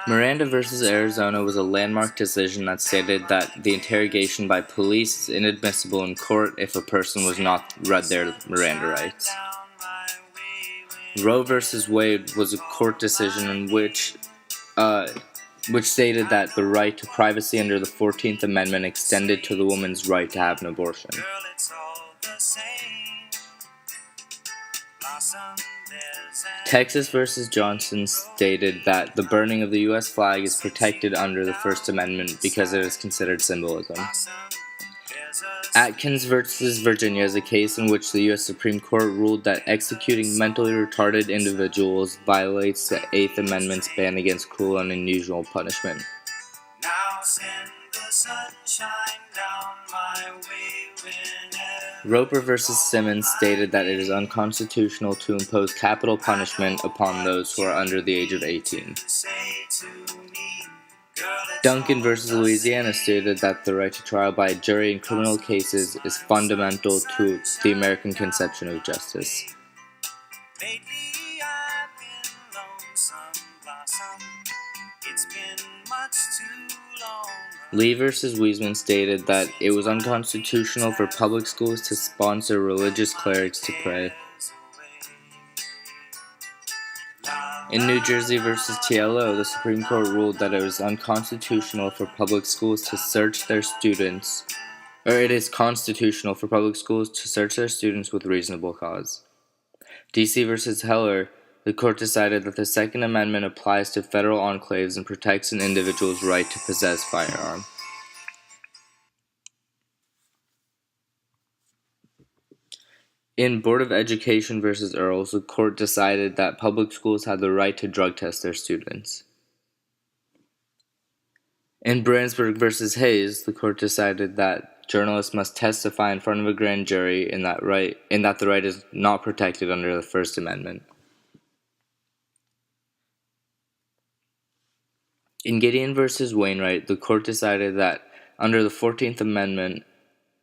Miranda v. Arizona was a landmark decision that stated that the interrogation by police is inadmissible in court if a person was not read their Miranda rights. Roe v. Wade was a court decision in which stated that the right to privacy under the 14th Amendment extended to the woman's right to have an abortion. Texas v. Johnson stated that the burning of the U.S. flag is protected under the First Amendment because it is considered symbolism. Atkins v. Virginia is a case in which the U.S. Supreme Court ruled that executing mentally retarded individuals violates the Eighth Amendment's ban against cruel and unusual punishment. Roper v. Simmons stated that it is unconstitutional to impose capital punishment upon those who are under the age of 18. Duncan v. Louisiana stated that the right to trial by a jury in criminal cases is fundamental to the American conception of justice. Lee v. Wiesman stated that it was unconstitutional for public schools to sponsor religious clerics to pray. In New Jersey v. TLO, the Supreme Court ruled that it was unconstitutional for public schools to search their students, or it is constitutional for public schools to search their students with reasonable cause. DC v. Heller, the court decided that the Second Amendment applies to federal enclaves and protects an individual's right to possess firearm. In Board of Education v. Earls, the court decided that public schools had the right to drug test their students. In Brandsburg v. Hayes, the court decided that journalists must testify in front of a grand jury and that the right is not protected under the First Amendment. In Gideon v. Wainwright, the court decided that under the 14th Amendment,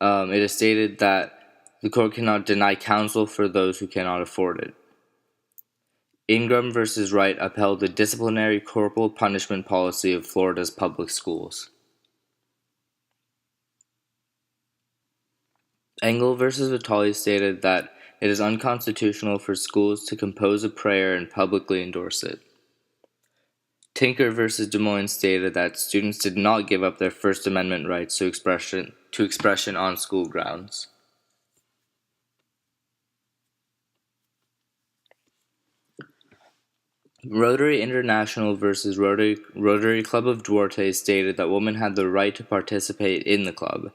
it is stated that the court cannot deny counsel for those who cannot afford it. Ingram v. Wright upheld the disciplinary corporal punishment policy of Florida's public schools. Engel v. Vitale stated that it is unconstitutional for schools to compose a prayer and publicly endorse it. Tinker v. Des Moines stated that students did not give up their First Amendment rights to expression on school grounds. Rotary International v. Rotary Club of Duarte stated that women had the right to participate in the club.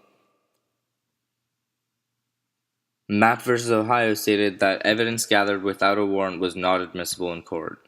Mapp v. Ohio stated that evidence gathered without a warrant was not admissible in court.